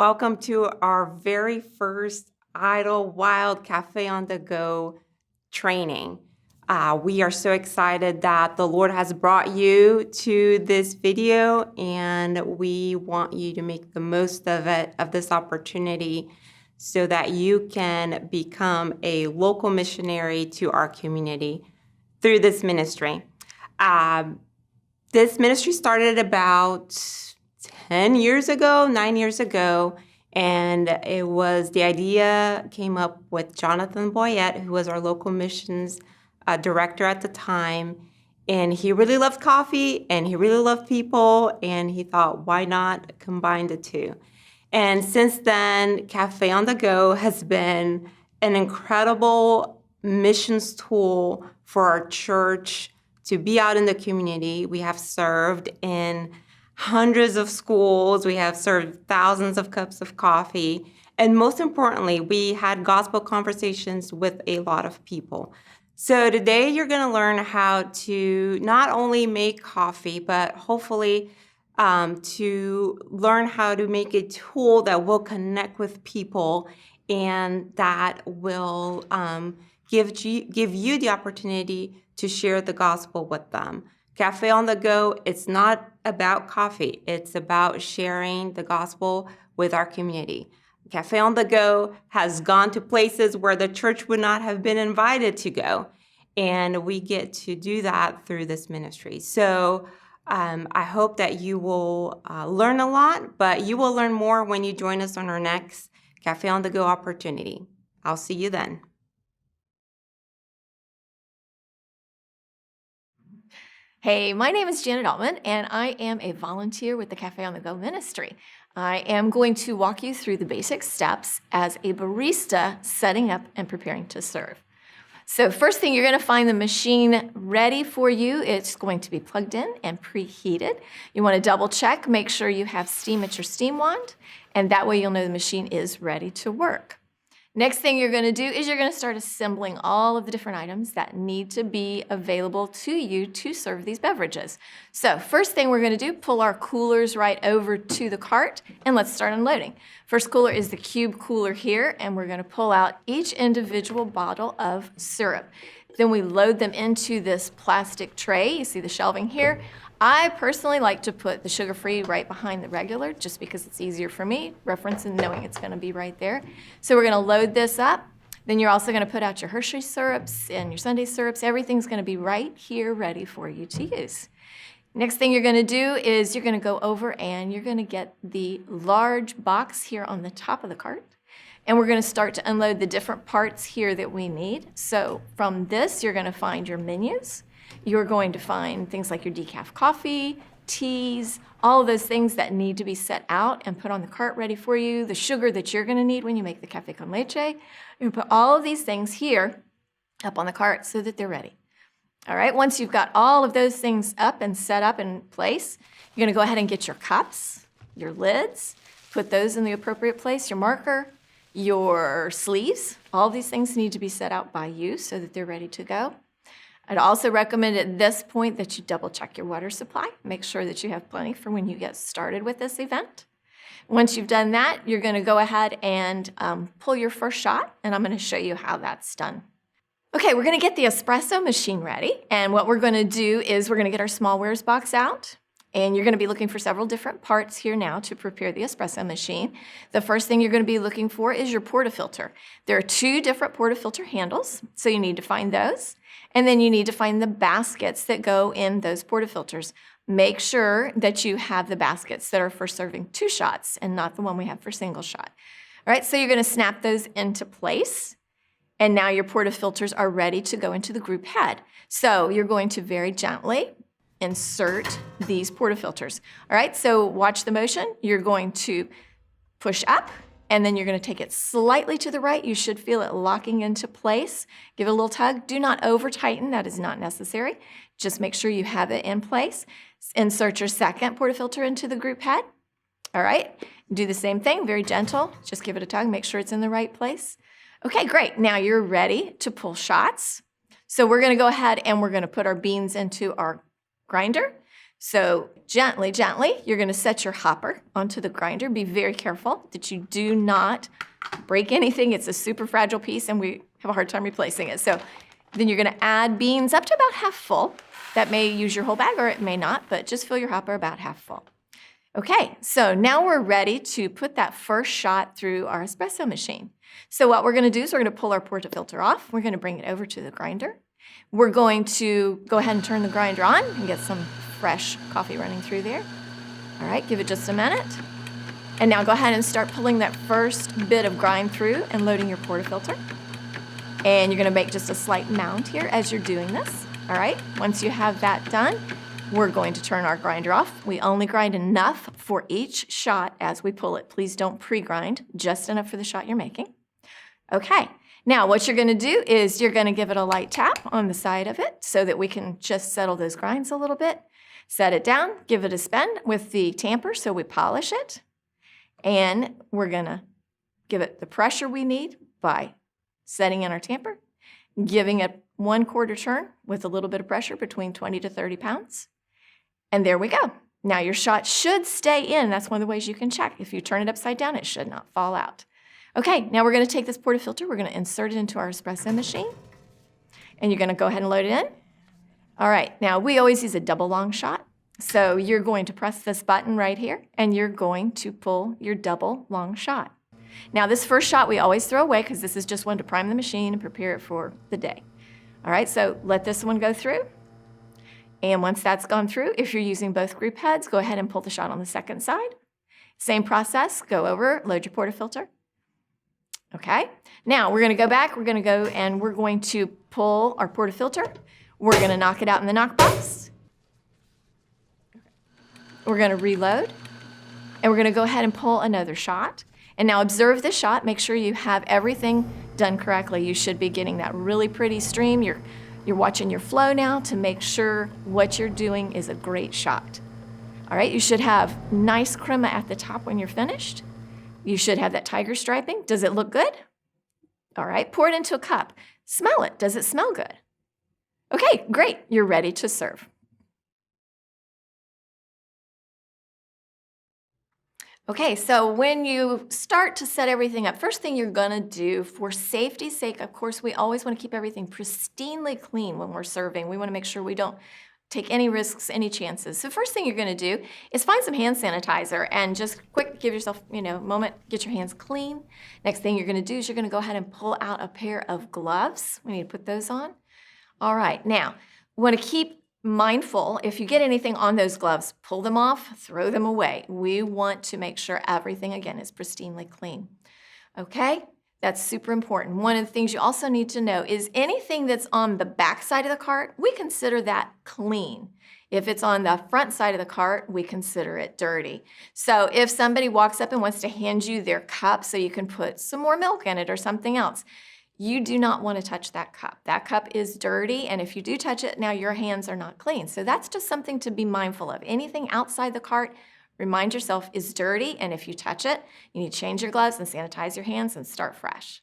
Welcome to our very first Idle Wild Cafe on the Go training. We are so excited that the Lord has brought you to this video, and we want you to make the most of it, of this opportunity, so that you can become a local missionary to our community through this ministry. This ministry started about 9 years ago, and the idea came up with Jonathan Boyette, who was our local missions director at the time, and he really loved coffee, and he really loved people, and he thought, why not combine the two? And since then, Cafe on the Go has been an incredible missions tool for our church to be out in the community. We have served in hundreds of schools. We have served thousands of cups of coffee. And most importantly, we had gospel conversations with a lot of people. So today you're going to learn how to not only make coffee, but hopefully to learn how to make a tool that will connect with people and that will give you the opportunity to share the gospel with them. Cafe on the Go, it's not about coffee. It's about sharing the gospel with our community. Cafe on the Go has gone to places where the church would not have been invited to go. And we get to do that through this ministry. So I hope that you will learn a lot, but you will learn more when you join us on our next Cafe on the Go opportunity. I'll see you then. Hey, my name is Janet Altman, and I am a volunteer with the Cafe on the Go ministry. I am going to walk you through the basic steps as a barista setting up and preparing to serve. So first thing, you're going to find the machine ready for you. It's going to be plugged in and preheated. You want to double check, make sure you have steam at your steam wand, and that way you'll know the machine is ready to work. Next thing you're going to do is you're going to start assembling all of the different items that need to be available to you to serve these beverages. So first thing we're going to do, pull our coolers right over to the cart, and let's start unloading. First cooler is the cube cooler here, and we're going to pull out each individual bottle of syrup. Then we load them into this plastic tray. You see the shelving here. I personally like to put the sugar-free right behind the regular just because it's easier for me, referencing knowing it's going to be right there. So we're going to load this up. Then you're also going to put out your Hershey syrups and your Sunday syrups. Everything's going to be right here ready for you to use. Next thing you're going to do is you're going to go over and you're going to get the large box here on the top of the cart. And we're going to start to unload the different parts here that we need. So from this, you're going to find your menus. You're going to find things like your decaf coffee, teas, all of those things that need to be set out and put on the cart ready for you, the sugar that you're going to need when you make the café con leche. You're going to put all of these things here up on the cart so that they're ready. All right, once you've got all of those things up and set up in place, you're going to go ahead and get your cups, your lids, put those in the appropriate place, your marker, your sleeves. All these things need to be set out by you so that they're ready to go. I'd also recommend at this point that you double check your water supply. Make sure that you have plenty for when you get started with this event. Once you've done that, you're going to go ahead and pull your first shot, and I'm going to show you how that's done. Okay, we're going to get the espresso machine ready, and what we're going to do is we're going to get our small wares box out, and you're going to be looking for several different parts here now to prepare the espresso machine. The first thing you're going to be looking for is your portafilter. There are 2 different portafilter handles, so you need to find those. And then you need to find the baskets that go in those portafilters. Make sure that you have the baskets that are for serving 2 shots and not the one we have for single shot. All right, so you're going to snap those into place. And now your portafilters are ready to go into the group head. So you're going to very gently insert these portafilters. All right, so watch the motion. You're going to push up, and then you're going to take it slightly to the right. You should feel it locking into place. Give it a little tug. Do not over-tighten. That is not necessary. Just make sure you have it in place. Insert your second portafilter into the group head. All right, do the same thing, very gentle. Just give it a tug. Make sure it's in the right place. Okay, great. Now you're ready to pull shots. So we're going to go ahead and we're going to put our beans into our grinder. So gently, gently, you're going to set your hopper onto the grinder. Be very careful that you do not break anything. It's a super fragile piece, and we have a hard time replacing it. So then you're going to add beans up to about half full. That may use your whole bag, or it may not, but just fill your hopper about half full. Okay, so now we're ready to put that first shot through our espresso machine. So what we're going to do is we're going to pull our portafilter off. We're going to bring it over to the grinder. We're going to go ahead and turn the grinder on and get some fresh coffee running through there. All right, give it just a minute. And now go ahead and start pulling that first bit of grind through and loading your portafilter. And you're going to make just a slight mound here as you're doing this. All right, once you have that done, we're going to turn our grinder off. We only grind enough for each shot as we pull it. Please don't pre-grind, just enough for the shot you're making. Okay, now what you're going to do is you're going to give it a light tap on the side of it so that we can just settle those grinds a little bit. Set it down, give it a spin with the tamper so we polish it. And we're going to give it the pressure we need by setting in our tamper, giving it 1/4 turn with a little bit of pressure between 20 to 30 pounds. And there we go. Now your shot should stay in. That's one of the ways you can check. If you turn it upside down, it should not fall out. Okay, now we're going to take this portafilter. We're going to insert it into our espresso machine. And you're going to go ahead and load it in. All right, now we always use a double long shot. So you're going to press this button right here, and you're going to pull your double long shot. Now this first shot we always throw away because this is just one to prime the machine and prepare it for the day. All right, so let this one go through. And once that's gone through, if you're using both group heads, go ahead and pull the shot on the second side. Same process, go over, load your portafilter. Okay, now we're going to go back. We're going to go and we're going to pull our portafilter. We're going to knock it out in the knock box. We're going to reload. And we're going to go ahead and pull another shot. And now observe this shot. Make sure you have everything done correctly. You should be getting that really pretty stream. You're watching your flow now to make sure what you're doing is a great shot. All right, you should have nice crema at the top when you're finished. You should have that tiger striping. Does it look good? All right, pour it into a cup. Smell it. Does it smell good? Okay, great. You're ready to serve. Okay, so when you start to set everything up, first thing you're gonna do for safety's sake, of course, we always wanna keep everything pristinely clean when we're serving. We wanna make sure we don't take any risks, any chances. So first thing you're gonna do is find some hand sanitizer and just quick give yourself, a moment, get your hands clean. Next thing you're gonna do is you're gonna go ahead and pull out a pair of gloves. We need to put those on. All right, now, we wanna keep mindful, if you get anything on those gloves, pull them off, throw them away. We want to make sure everything, again, is pristinely clean. Okay, that's super important. One of the things you also need to know is anything that's on the back side of the cart, we consider that clean. If it's on the front side of the cart, we consider it dirty. So if somebody walks up and wants to hand you their cup so you can put some more milk in it or something else, you do not want to touch that cup. That cup is dirty, and if you do touch it, now your hands are not clean. So that's just something to be mindful of. Anything outside the cart, remind yourself is dirty, and if you touch it, you need to change your gloves and sanitize your hands and start fresh.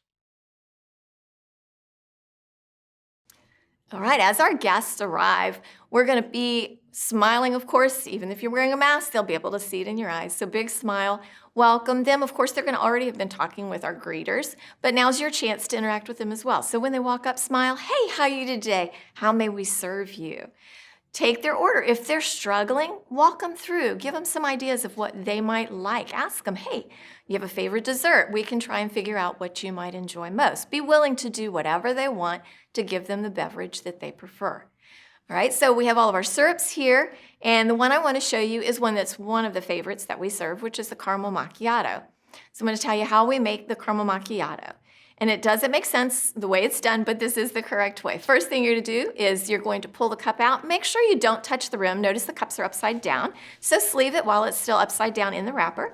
All right, as our guests arrive, we're going to be smiling, of course. Even if you're wearing a mask, they'll be able to see it in your eyes. So big smile. Welcome them. Of course, they're going to already have been talking with our greeters, but now's your chance to interact with them as well. So when they walk up, smile. Hey, how are you today? How may we serve you? Take their order. If they're struggling, walk them through. Give them some ideas of what they might like. Ask them, hey, you have a favorite dessert? We can try and figure out what you might enjoy most. Be willing to do whatever they want to give them the beverage that they prefer. All right, so we have all of our syrups here, and the one I want to show you is one that's one of the favorites that we serve, which is the caramel macchiato. So I'm going to tell you how we make the caramel macchiato. And it doesn't make sense the way it's done, but this is the correct way. First thing you're going to do is you're going to pull the cup out. Make sure you don't touch the rim. Notice the cups are upside down, so sleeve it while it's still upside down in the wrapper.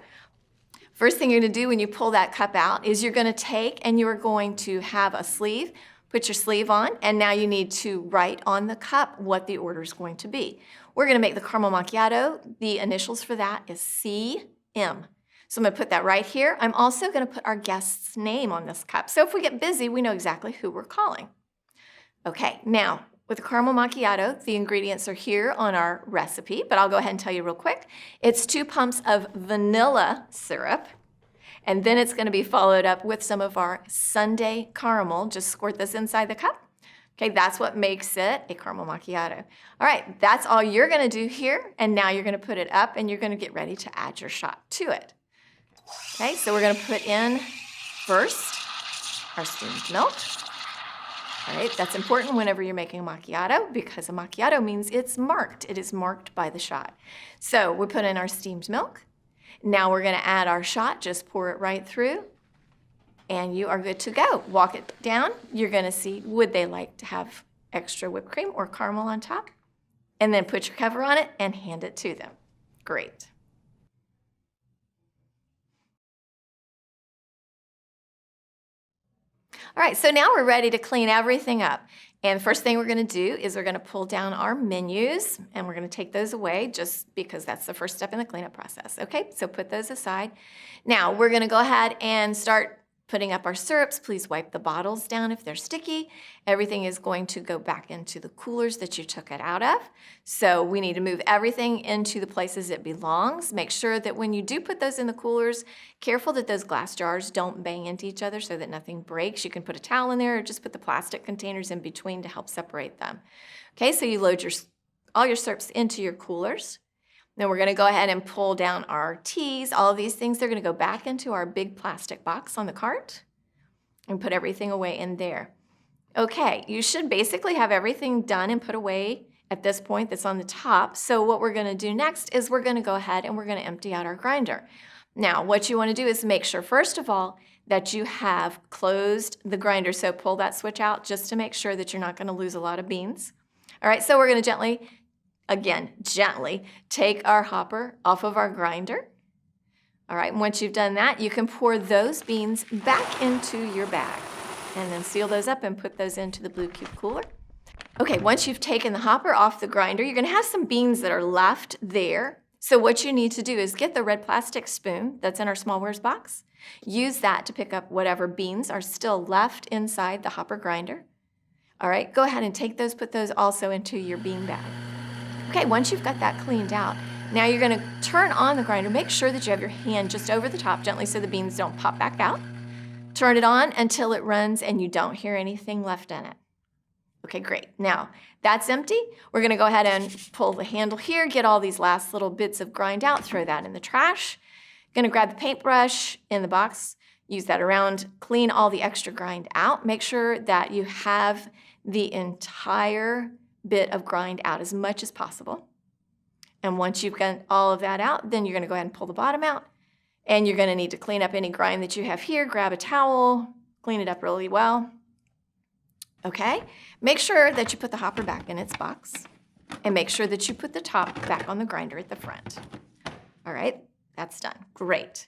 First thing you're going to do when you pull that cup out is you're going to take and you're going to have a sleeve. Put your sleeve on, and now you need to write on the cup what the order is going to be. We're going to make the caramel macchiato. The initials for that is CM. So I'm going to put that right here. I'm also going to put our guest's name on this cup. So if we get busy, we know exactly who we're calling. Okay, now with a caramel macchiato, the ingredients are here on our recipe, but I'll go ahead and tell you real quick. It's 2 pumps of vanilla syrup, and then it's going to be followed up with some of our sundae caramel. Just squirt this inside the cup. Okay, that's what makes it a caramel macchiato. All right, that's all you're going to do here, and now you're going to put it up, and you're going to get ready to add your shot to it. Okay, so we're going to put in first our steamed milk. All right, that's important whenever you're making a macchiato, because a macchiato means it's marked. It is marked by the shot. So we put in our steamed milk. Now we're going to add our shot. Just pour it right through, and you are good to go. Walk it down. You're going to see, would they like to have extra whipped cream or caramel on top? And then put your cover on it and hand it to them. Great. All right, so now we're ready to clean everything up. And the first thing we're going to do is we're going to pull down our menus, and we're going to take those away just because that's the first step in the cleanup process. Okay, so put those aside. Now we're going to go ahead and start putting up our syrups. Please wipe the bottles down if they're sticky. Everything is going to go back into the coolers that you took it out of. So we need to move everything into the places it belongs. Make sure that when you do put those in the coolers, careful that those glass jars don't bang into each other so that nothing breaks. You can put a towel in there or just put the plastic containers in between to help separate them. Okay, so you load all your syrups into your coolers. Then we're going to go ahead and pull down our teas. All of these things, they're going to go back into our big plastic box on the cart and put everything away in there. Okay, you should basically have everything done and put away at this point that's on the top. So what we're going to do next is we're going to go ahead and we're going to empty out our grinder. Now, what you want to do is make sure, first of all, that you have closed the grinder. So pull that switch out just to make sure that you're not going to lose a lot of beans. All right, so we're going to gently take our hopper off of our grinder. All right, and once you've done that, you can pour those beans back into your bag and then seal those up and put those into the Blue Cube cooler. Okay, once you've taken the hopper off the grinder, you're going to have some beans that are left there. So what you need to do is get the red plastic spoon that's in our smallwares box. Use that to pick up whatever beans are still left inside the hopper grinder. All right, go ahead and take those, put those also into your bean bag. Okay, once you've got that cleaned out, now you're going to turn on the grinder. Make sure that you have your hand just over the top gently so the beans don't pop back out. Turn it on until it runs and you don't hear anything left in it. Okay, great. Now, that's empty. We're going to go ahead and pull the handle here, get all these last little bits of grind out, throw that in the trash. Going to grab the paintbrush in the box, use that around, clean all the extra grind out. Make sure that you have the entire bit of grind out as much as possible. And once you've got all of that out, then you're going to go ahead and pull the bottom out. And you're going to need to clean up any grind that you have here. Grab a towel, clean it up really well. Okay, make sure that you put the hopper back in its box. And make sure that you put the top back on the grinder at the front. All right, that's done. Great.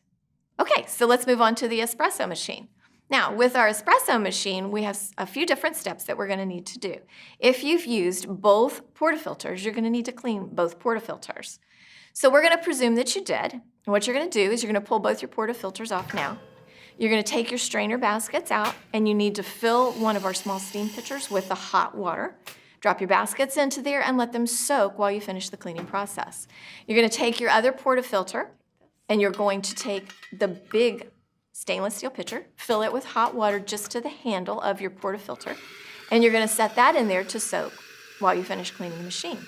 Okay, so let's move on to the espresso machine. Now, with our espresso machine, we have a few different steps that we're going to need to do. If you've used both portafilters, you're going to need to clean both portafilters. So we're going to presume that you did. And what you're going to do is you're going to pull both your portafilters off now. You're going to take your strainer baskets out, and you need to fill one of our small steam pitchers with the hot water. Drop your baskets into there and let them soak while you finish the cleaning process. You're going to take your other portafilter, and you're going to take the big stainless steel pitcher, fill it with hot water just to the handle of your portafilter, and you're going to set that in there to soak while you finish cleaning the machine.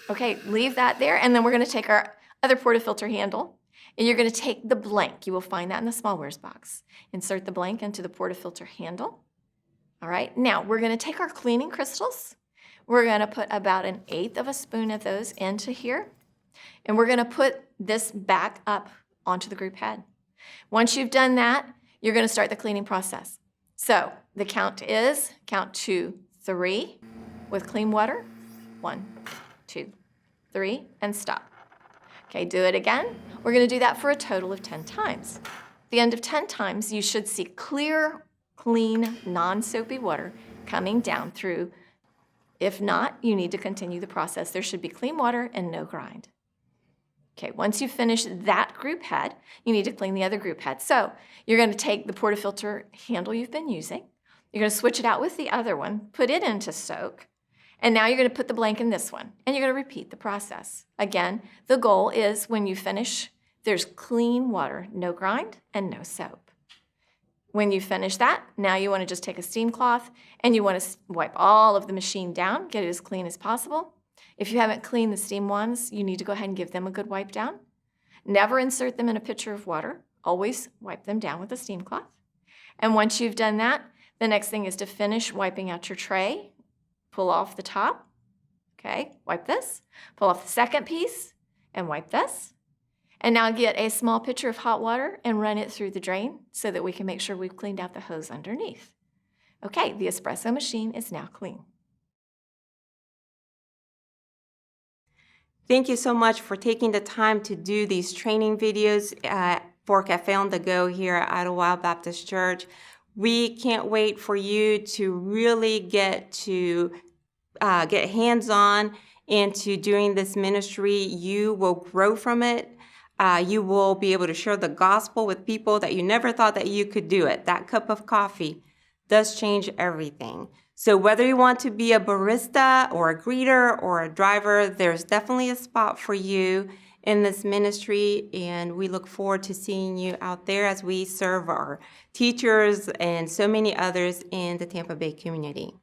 Okay, leave that there, and then we're going to take our other portafilter handle, and you're going to take the blank. You will find that in the smallwares box. Insert the blank into the portafilter handle. All right, now we're going to take our cleaning crystals. We're going to put about 1/8 of a spoon of those into here, and we're going to put this back up onto the group head. Once you've done that, you're going to start the cleaning process. So the count is count 2, 3 with clean water. 1, 2, 3, and stop. Okay, do it again. We're going to do that for a total of 10 times. At the end of 10 times, you should see clear, clean, non-soapy water coming down through. If not, you need to continue the process. There should be clean water and no grind. Okay, once you finish that group head, you need to clean the other group head. So you're going to take the portafilter handle you've been using. You're going to switch it out with the other one, put it into soak. And now you're going to put the blank in this one, and you're going to repeat the process. Again, the goal is when you finish, there's clean water, no grind and no soap. When you finish that, now you want to just take a steam cloth and you want to wipe all of the machine down, get it as clean as possible. If you haven't cleaned the steam ones, you need to go ahead and give them a good wipe down. Never insert them in a pitcher of water. Always wipe them down with a steam cloth. And once you've done that, the next thing is to finish wiping out your tray. Pull off the top, okay, wipe this. Pull off the second piece and wipe this. And now get a small pitcher of hot water and run it through the drain so that we can make sure we've cleaned out the hose underneath. Okay, the espresso machine is now clean. Thank you so much for taking the time to do these training videos for Cafe on the Go here at Idlewild Baptist Church. We can't wait for you to really get hands-on into doing this ministry. You will grow from it. You will be able to share the gospel with people that you never thought that you could do it. That cup of coffee does change everything. So whether you want to be a barista or a greeter or a driver, there's definitely a spot for you in this ministry, and we look forward to seeing you out there as we serve our teachers and so many others in the Tampa Bay community.